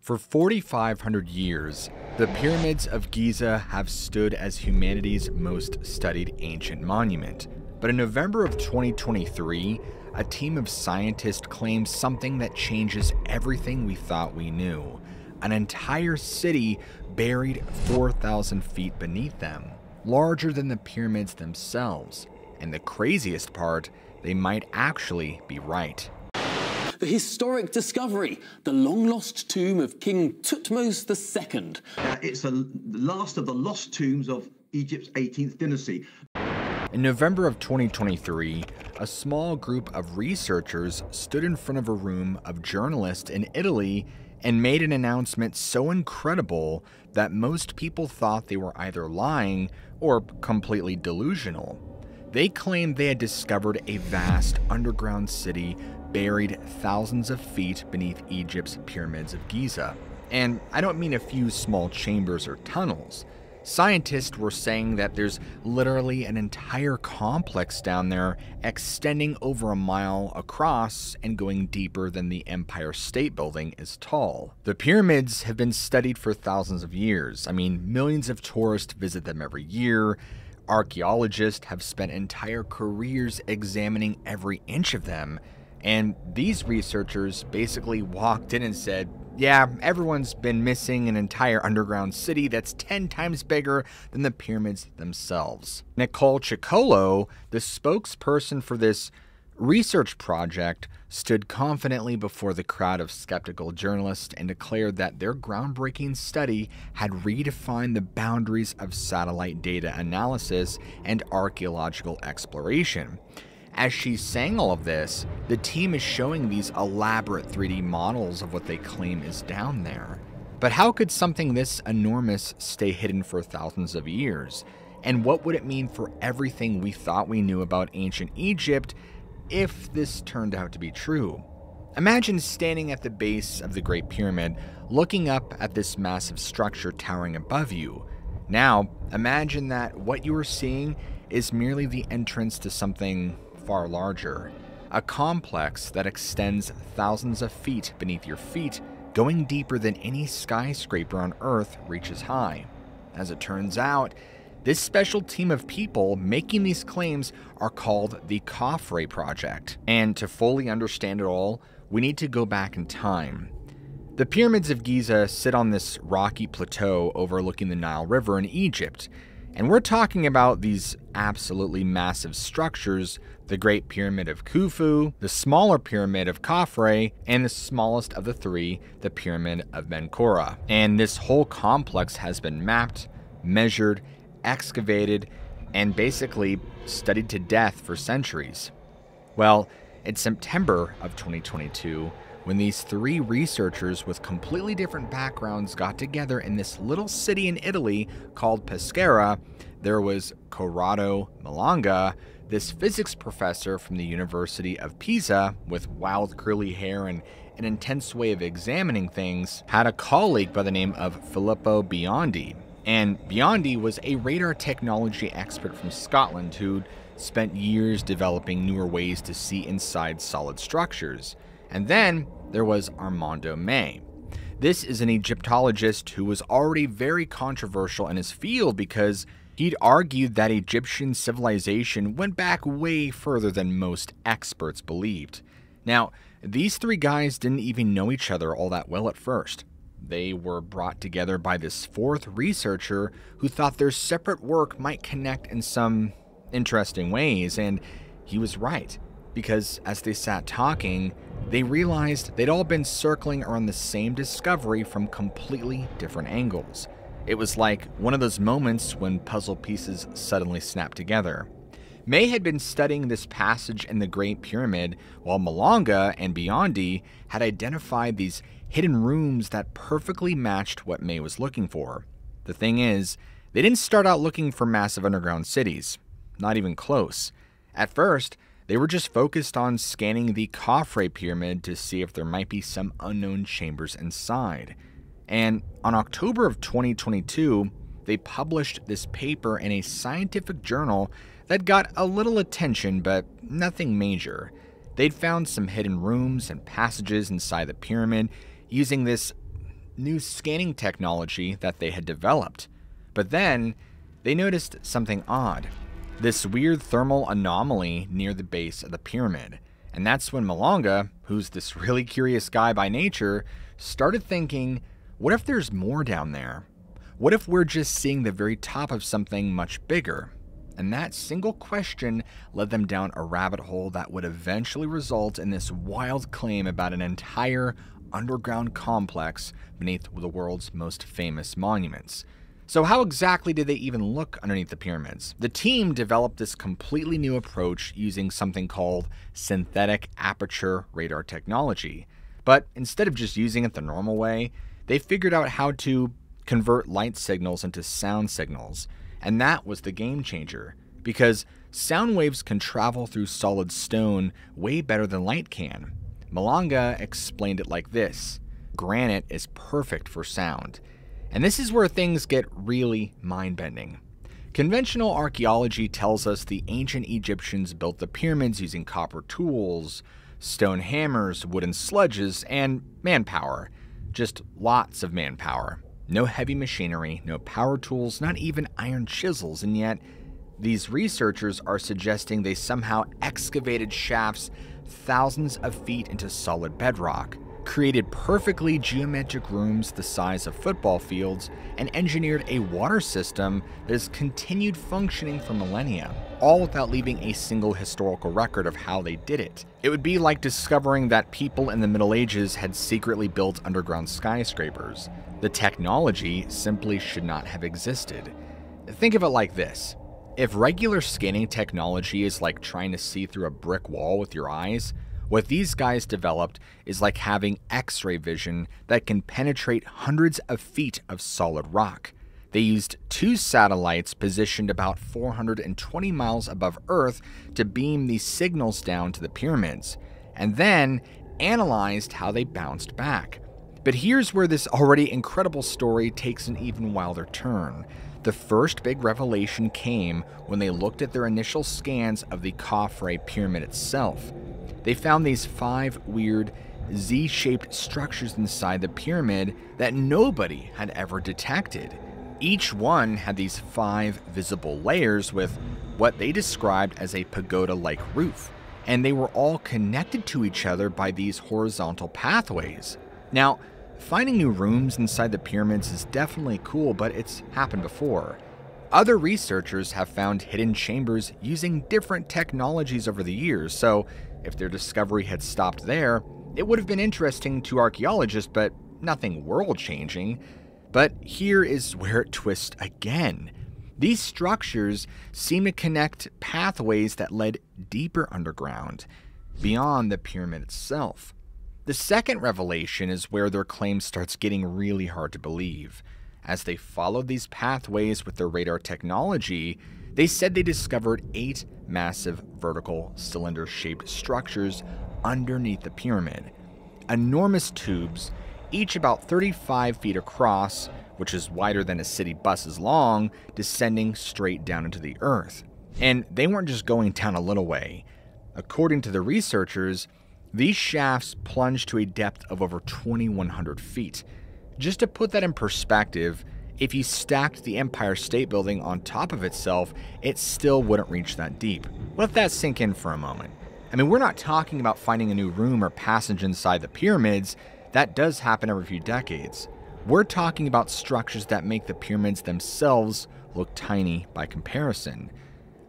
For 4,500 years, the Pyramids of Giza have stood as humanity's most studied ancient monument. But in November of 2023, a team of scientists claimed something that changes everything we thought we knew. An entire city buried 4,000 feet beneath them, larger than the pyramids themselves. And the craziest part, they might actually be right. The historic discovery, the long-lost tomb of King Thutmose II. It's the last of the lost tombs of Egypt's 18th dynasty. In November of 2023, a small group of researchers stood in front of a room of journalists in Italy and made an announcement so incredible that most people thought they were either lying or completely delusional. They claimed they had discovered a vast underground city buried thousands of feet beneath Egypt's Pyramids of Giza. And I don't mean a few small chambers or tunnels. Scientists were saying that there's literally an entire complex down there extending over a mile across and going deeper than the Empire State Building is tall. The pyramids have been studied for thousands of years. I mean, millions of tourists visit them every year. Archaeologists have spent entire careers examining every inch of them. And these researchers basically walked in and said, yeah, everyone's been missing an entire underground city that's 10 times bigger than the pyramids themselves. Nicole Ciccolo, the spokesperson for this research project, stood confidently before the crowd of skeptical journalists and declared that their groundbreaking study had redefined the boundaries of satellite data analysis and archaeological exploration. As she's saying all of this, the team is showing these elaborate 3D models of what they claim is down there. But how could something this enormous stay hidden for thousands of years? And what would it mean for everything we thought we knew about ancient Egypt if this turned out to be true? Imagine standing at the base of the Great Pyramid, looking up at this massive structure towering above you. Now, imagine that what you are seeing is merely the entrance to something far larger, a complex that extends thousands of feet beneath your feet, going deeper than any skyscraper on Earth reaches high. As it turns out, this special team of people making these claims are called the Khafre Project. And to fully understand it all, we need to go back in time. The Pyramids of Giza sit on this rocky plateau overlooking the Nile River in Egypt. And we're talking about these absolutely massive structures: the Great Pyramid of Khufu, the smaller Pyramid of Khafre, and the smallest of the three, the Pyramid of Menkaure. And this whole complex has been mapped, measured, excavated, and basically studied to death for centuries. Well, in September of 2022, when these three researchers with completely different backgrounds got together in this little city in Italy called Pescara, there was Corrado Malanga, this physics professor from the University of Pisa with wild curly hair and an intense way of examining things, had a colleague by the name of Filippo Biondi. And Biondi was a radar technology expert from Scotland who'd spent years developing newer ways to see inside solid structures. And then there was Armando May. This is an Egyptologist who was already very controversial in his field because he'd argued that Egyptian civilization went back way further than most experts believed. Now, these three guys didn't even know each other all that well at first. They were brought together by this fourth researcher who thought their separate work might connect in some interesting ways, and he was right. Because as they sat talking, they realized they'd all been circling around the same discovery from completely different angles. It was like one of those moments when puzzle pieces suddenly snap together. May had been studying this passage in the Great Pyramid, while Malanga and Biondi had identified these hidden rooms that perfectly matched what May was looking for. The thing is, they didn't start out looking for massive underground cities. Not even close. At first, they were just focused on scanning the Khafre Pyramid to see if there might be some unknown chambers inside. And on October of 2022, they published this paper in a scientific journal that got a little attention, but nothing major. They'd found some hidden rooms and passages inside the pyramid using this new scanning technology that they had developed. But then, they noticed something odd. This weird thermal anomaly near the base of the pyramid. And that's when Malanga, who's this really curious guy by nature, started thinking, what if there's more down there? What if we're just seeing the very top of something much bigger? And that single question led them down a rabbit hole that would eventually result in this wild claim about an entire underground complex beneath the world's most famous monuments. So how exactly did they even look underneath the pyramids? The team developed this completely new approach using something called synthetic aperture radar technology. But instead of just using it the normal way, they figured out how to convert light signals into sound signals. And that was the game changer, because sound waves can travel through solid stone way better than light can. Malanga explained it like this: granite is perfect for sound. And this is where things get really mind-bending. Conventional archaeology tells us the ancient Egyptians built the pyramids using copper tools, stone hammers, wooden sledges, and manpower. Just lots of manpower. No heavy machinery, no power tools, not even iron chisels, and yet these researchers are suggesting they somehow excavated shafts thousands of feet into solid bedrock, created perfectly geometric rooms the size of football fields, and engineered a water system that has continued functioning for millennia, all without leaving a single historical record of how they did it. It would be like discovering that people in the Middle Ages had secretly built underground skyscrapers. The technology simply should not have existed. Think of it like this. If regular scanning technology is like trying to see through a brick wall with your eyes, what these guys developed is like having X-ray vision that can penetrate hundreds of feet of solid rock. They used 2 satellites positioned about 420 miles above Earth to beam these signals down to the pyramids, and then analyzed how they bounced back. But here's where this already incredible story takes an even wilder turn. The first big revelation came when they looked at their initial scans of the Khafre pyramid itself. They found these 5 weird Z-shaped structures inside the pyramid that nobody had ever detected. Each one had these 5 visible layers with what they described as a pagoda-like roof, and they were all connected to each other by these horizontal pathways. Now, finding new rooms inside the pyramids is definitely cool, but it's happened before. Other researchers have found hidden chambers using different technologies over the years, so if their discovery had stopped there, it would have been interesting to archaeologists, but nothing world-changing. But here is where it twists again. These structures seem to connect pathways that led deeper underground, beyond the pyramid itself. The second revelation is where their claim starts getting really hard to believe. As they followed these pathways with their radar technology, they said they discovered 8 massive vertical cylinder-shaped structures underneath the pyramid. Enormous tubes, each about 35 feet across, which is wider than a city bus is long, descending straight down into the earth. And they weren't just going down a little way. According to the researchers, these shafts plunged to a depth of over 2,100 feet. Just to put that in perspective, if you stacked the Empire State Building on top of itself, it still wouldn't reach that deep. Let that sink in for a moment. I mean, we're not talking about finding a new room or passage inside the pyramids. That does happen every few decades. We're talking about structures that make the pyramids themselves look tiny by comparison.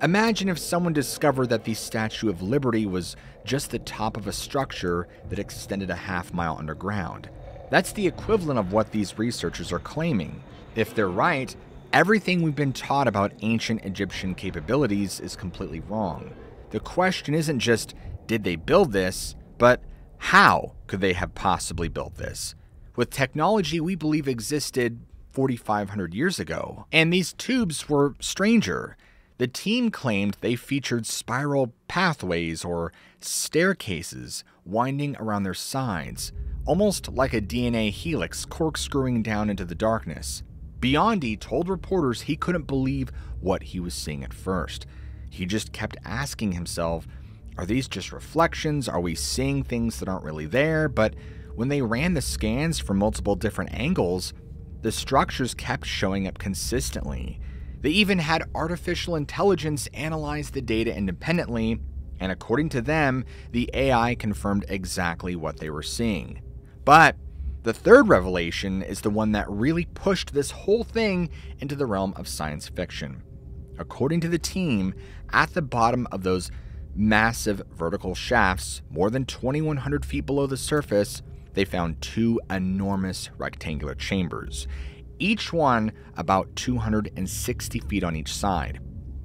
Imagine if someone discovered that the Statue of Liberty was just the top of a structure that extended a half-mile underground. That's the equivalent of what these researchers are claiming. If they're right, everything we've been taught about ancient Egyptian capabilities is completely wrong. The question isn't just, did they build this, but how could they have possibly built this? With technology we believe existed 4,500 years ago. And these tubes were stranger. The team claimed they featured spiral pathways or staircases winding around their sides, almost like a DNA helix corkscrewing down into the darkness. Biondi told reporters he couldn't believe what he was seeing at first. He just kept asking himself, are these just reflections? Are we seeing things that aren't really there? But when they ran the scans from multiple different angles, the structures kept showing up consistently. They even had artificial intelligence analyze the data independently, and according to them, the AI confirmed exactly what they were seeing. But the third revelation is the one that really pushed this whole thing into the realm of science fiction. According to the team, at the bottom of those massive vertical shafts, more than 2,100 feet below the surface, they found two enormous rectangular chambers, each one about 260 feet on each side,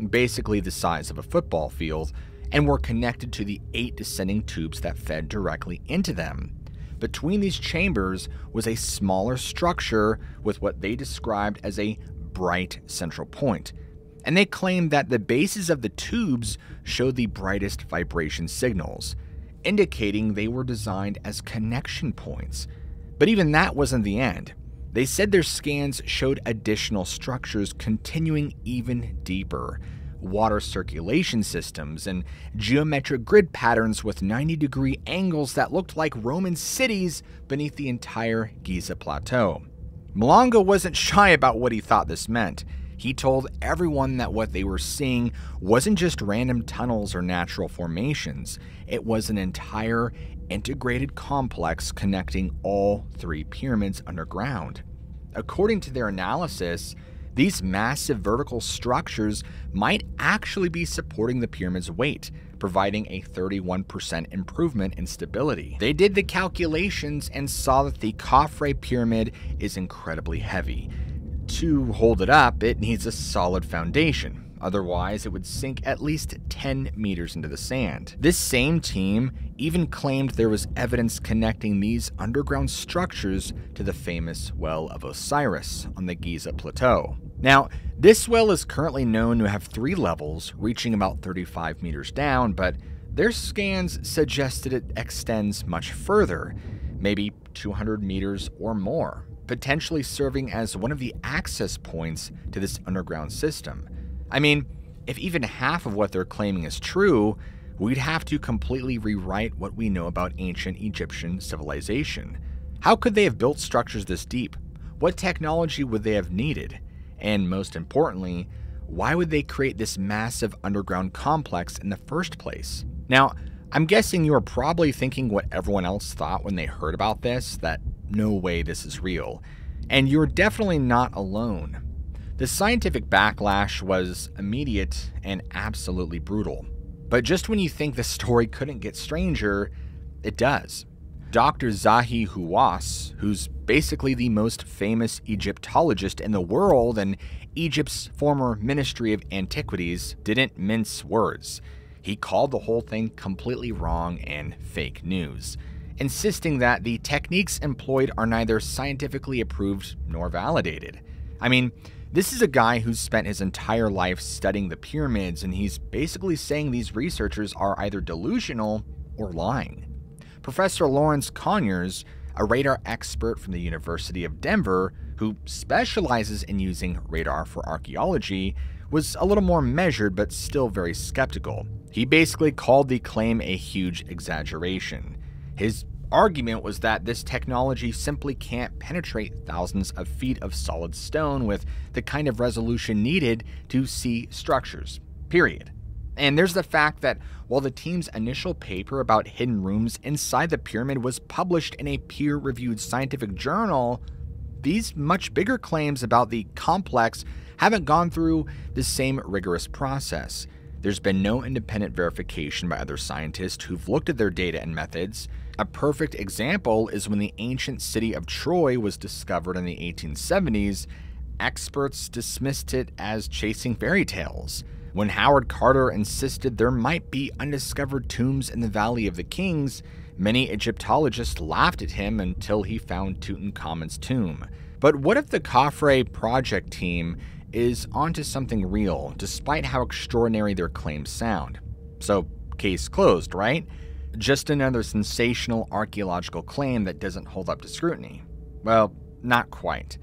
basically the size of a football field, and were connected to the 8 descending tubes that fed directly into them. Between these chambers was a smaller structure with what they described as a bright central point, and they claimed that the bases of the tubes showed the brightest vibration signals, indicating they were designed as connection points. But even that wasn't the end. They said their scans showed additional structures continuing even deeper, water circulation systems, and geometric grid patterns with 90-degree angles that looked like Roman cities beneath the entire Giza plateau. Malonga wasn't shy about what he thought this meant. He told everyone that what they were seeing wasn't just random tunnels or natural formations. It was an entire integrated complex connecting all 3 pyramids underground. According to their analysis, these massive vertical structures might actually be supporting the pyramid's weight, providing a 31% improvement in stability. They did the calculations and saw that the Khafre pyramid is incredibly heavy. To hold it up, it needs a solid foundation. Otherwise, it would sink at least 10 meters into the sand. This same team even claimed there was evidence connecting these underground structures to the famous Well of Osiris on the Giza Plateau. Now, this well is currently known to have 3 levels, reaching about 35 meters down, but their scans suggested it extends much further, maybe 200 meters or more, potentially serving as one of the access points to this underground system. I mean, if even half of what they're claiming is true, we'd have to completely rewrite what we know about ancient Egyptian civilization. How could they have built structures this deep? What technology would they have needed? And most importantly, why would they create this massive underground complex in the first place? Now, I'm guessing you are probably thinking what everyone else thought when they heard about this, that no way this is real. And you're definitely not alone. The scientific backlash was immediate and absolutely brutal. But just when you think the story couldn't get stranger, it does. Dr. Zahi Hawass, who's basically the most famous Egyptologist in the world and Egypt's former Ministry of Antiquities, didn't mince words. He called the whole thing completely wrong and fake news, insisting that the techniques employed are neither scientifically approved nor validated. I mean, this is a guy who's spent his entire life studying the pyramids, and he's basically saying these researchers are either delusional or lying. Professor Lawrence Conyers, a radar expert from the University of Denver who specializes in using radar for archaeology, was a little more measured but still very skeptical. He basically called the claim a huge exaggeration. His argument was that this technology simply can't penetrate thousands of feet of solid stone with the kind of resolution needed to see structures, period. And there's the fact that while the team's initial paper about hidden rooms inside the pyramid was published in a peer-reviewed scientific journal, these much bigger claims about the complex haven't gone through the same rigorous process. There's been no independent verification by other scientists who've looked at their data and methods. A perfect example is when the ancient city of Troy was discovered in the 1870s, experts dismissed it as chasing fairy tales. When Howard Carter insisted there might be undiscovered tombs in the Valley of the Kings, many Egyptologists laughed at him until he found Tutankhamun's tomb. But what if the Khafre project team is onto something real, despite how extraordinary their claims sound? So, case closed, right? Just another sensational archaeological claim that doesn't hold up to scrutiny. Well, not quite.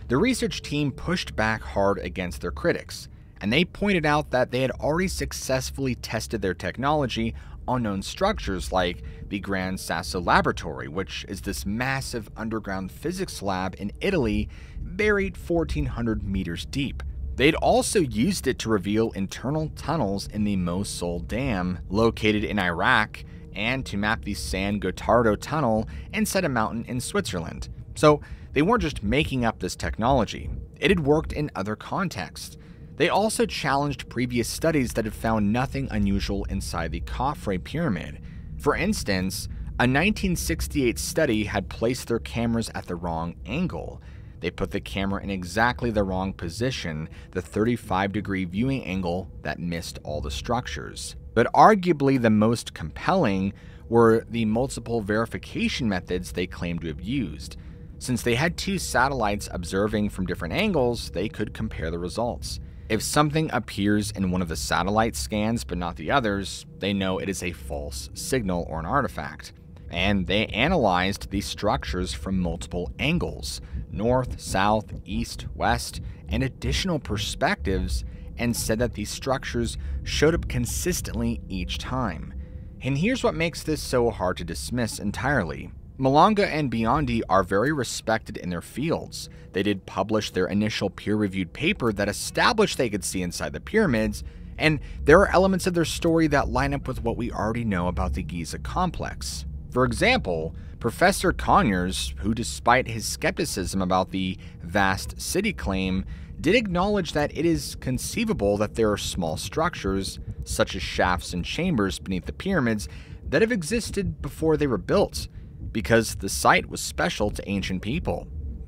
The research team pushed back hard against their critics, and they pointed out that they had already successfully tested their technology unknown structures like the Gran Sasso Laboratory, which is this massive underground physics lab in Italy buried 1,400 meters deep. They'd also used it to reveal internal tunnels in the Mosul Dam, located in Iraq, and to map the San Gottardo Tunnel inside a mountain in Switzerland. So they weren't just making up this technology, it had worked in other contexts. They also challenged previous studies that had found nothing unusual inside the Khafre Pyramid. For instance, a 1968 study had placed their cameras at the wrong angle. They put the camera in exactly the wrong position, the 35-degree viewing angle that missed all the structures. But arguably the most compelling were the multiple verification methods they claimed to have used. Since they had two satellites observing from different angles, they could compare the results. If something appears in one of the satellite scans but not the others, they know it is a false signal or an artifact. And they analyzed these structures from multiple angles, north, south, east, west, and additional perspectives, and said that these structures showed up consistently each time. And here's what makes this so hard to dismiss entirely. Malanga and Biondi are very respected in their fields. They did publish their initial peer-reviewed paper that established they could see inside the pyramids, and there are elements of their story that line up with what we already know about the Giza complex. For example, Professor Conyers, who despite his skepticism about the vast city claim, did acknowledge that it is conceivable that there are small structures, such as shafts and chambers beneath the pyramids, that have existed before they were built, because the site was special to ancient people.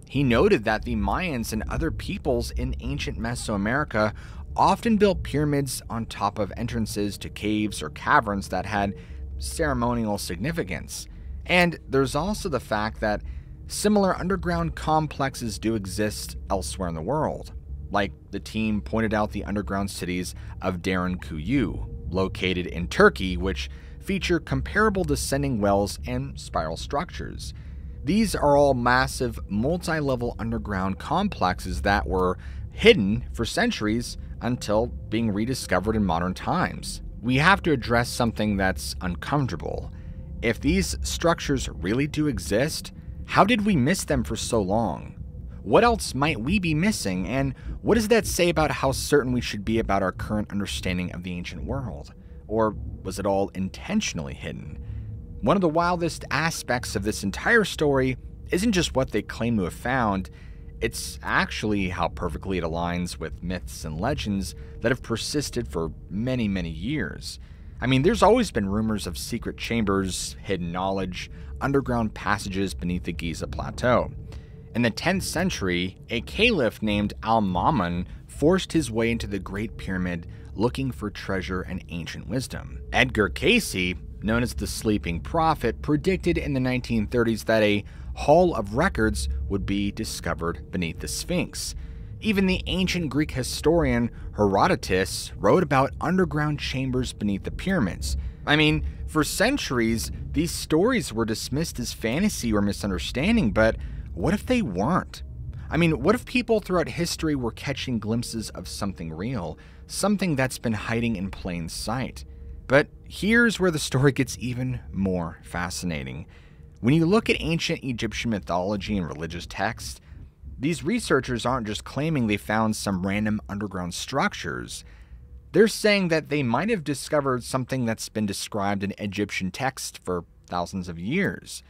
He noted that the Mayans and other peoples in ancient Mesoamerica often built pyramids on top of entrances to caves or caverns that had ceremonial significance. And there's also the fact that similar underground complexes do exist elsewhere in the world. Like the team pointed out the underground cities of Derinkuyu, located in Turkey, which feature comparable descending wells and spiral structures. These are all massive, multi-level underground complexes that were hidden for centuries until being rediscovered in modern times. We have to address something that's uncomfortable. If these structures really do exist, how did we miss them for so long? What else might we be missing, and what does that say about how certain we should be about our current understanding of the ancient world? Or was it all intentionally hidden? One of the wildest aspects of this entire story isn't just what they claim to have found, it's actually how perfectly it aligns with myths and legends that have persisted for many, many years. I mean, there's always been rumors of secret chambers, hidden knowledge, underground passages beneath the Giza Plateau. In the 10th century, a caliph named Al-Mamun forced his way into the Great Pyramid looking for treasure and ancient wisdom. Edgar Cayce, known as the Sleeping Prophet, predicted in the 1930s that a hall of records would be discovered beneath the Sphinx. Even the ancient Greek historian Herodotus wrote about underground chambers beneath the pyramids. I mean, for centuries, these stories were dismissed as fantasy or misunderstanding, but what if they weren't? I mean, what if people throughout history were catching glimpses of something real, something that's been hiding in plain sight? But here's where the story gets even more fascinating. When you look at ancient Egyptian mythology and religious texts, these researchers aren't just claiming they found some random underground structures. They're saying that they might have discovered something that's been described in Egyptian texts for thousands of years.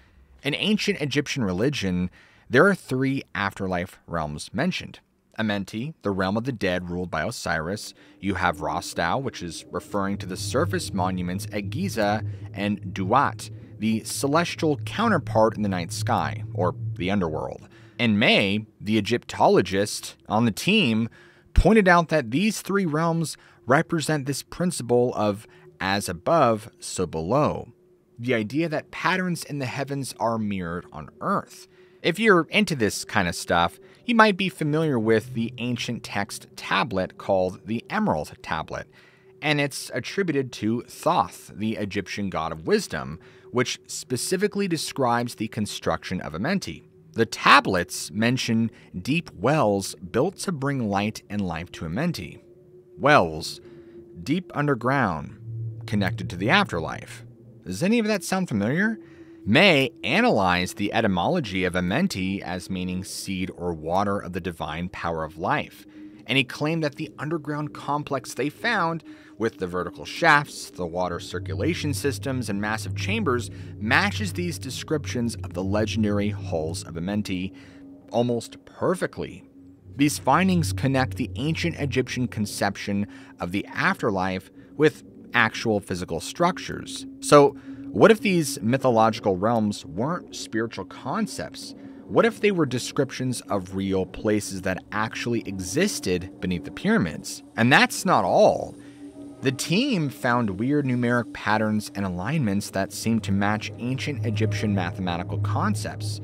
In ancient Egyptian religion, there are 3 afterlife realms mentioned. Amenti, the realm of the dead ruled by Osiris. You have Rostau, which is referring to the surface monuments at Giza, and Duat, the celestial counterpart in the night sky, or the underworld. In May, the Egyptologist on the team pointed out that these 3 realms represent this principle of as above, so below. The idea that patterns in the heavens are mirrored on Earth. If you're into this kind of stuff, you might be familiar with the ancient text tablet called the Emerald Tablet, and it's attributed to Thoth, the Egyptian god of wisdom, which specifically describes the construction of Amenti. The tablets mention deep wells built to bring light and life to Amenti. Wells, deep underground, connected to the afterlife. Does any of that sound familiar? May analyzed the etymology of amenti as meaning seed or water of the divine power of life, and he claimed that the underground complex they found, with the vertical shafts, the water circulation systems, and massive chambers, matches these descriptions of the legendary halls of amenti almost perfectly. These findings connect the ancient Egyptian conception of the afterlife with actual physical structures. So, what if these mythological realms weren't spiritual concepts? What if they were descriptions of real places that actually existed beneath the pyramids? And that's not all. The team found weird numeric patterns and alignments that seemed to match ancient Egyptian mathematical concepts.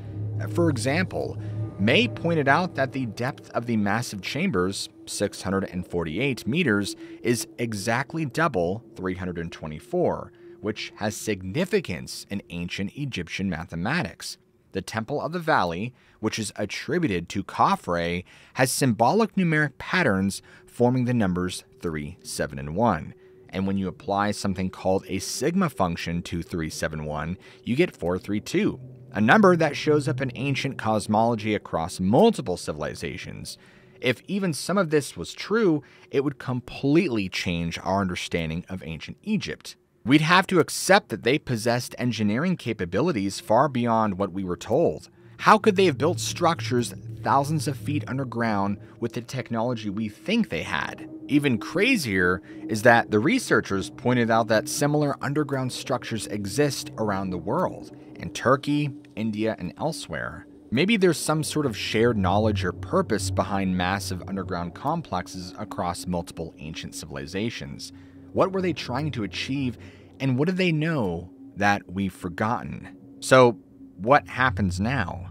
For example, May pointed out that the depth of the massive chambers, 648 meters, is exactly double 324, which has significance in ancient Egyptian mathematics. The Temple of the Valley, which is attributed to Khafre, has symbolic numeric patterns forming the numbers 3, 7, and 1. And when you apply something called a sigma function to 371, you get 432, a number that shows up in ancient cosmology across multiple civilizations. If even some of this was true, it would completely change our understanding of ancient Egypt. We'd have to accept that they possessed engineering capabilities far beyond what we were told. How could they have built structures thousands of feet underground with the technology we think they had? Even crazier is that the researchers pointed out that similar underground structures exist around the world, in Turkey, India, and elsewhere. Maybe there's some sort of shared knowledge or purpose behind massive underground complexes across multiple ancient civilizations. What were they trying to achieve, and what do they know that we've forgotten? So, what happens now?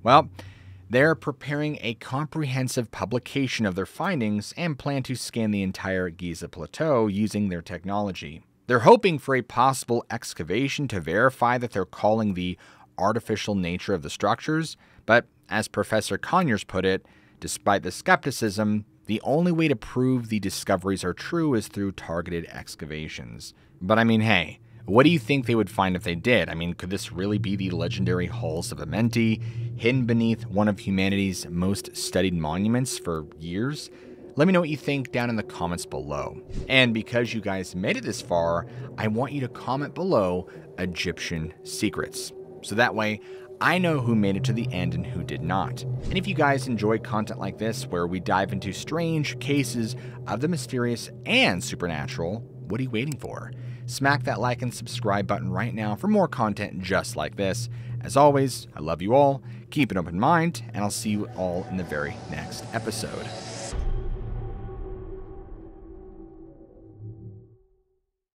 Well, they're preparing a comprehensive publication of their findings and plan to scan the entire Giza Plateau using their technology. They're hoping for a possible excavation to verify that they're calling the artificial nature of the structures, but as Professor Conyers put it, despite the skepticism, the only way to prove the discoveries are true is through targeted excavations. But I mean, hey, what do you think they would find if they did? I mean, could this really be the legendary halls of amenti, hidden beneath one of humanity's most studied monuments for years? Let me know what you think down in the comments below. And because you guys made it this far, I want you to comment below Egyptian secrets. So that way, I know who made it to the end and who did not. And if you guys enjoy content like this, where we dive into strange cases of the mysterious and supernatural, what are you waiting for? Smack that like and subscribe button right now for more content just like this. As always, I love you all, keep an open mind, and I'll see you all in the very next episode.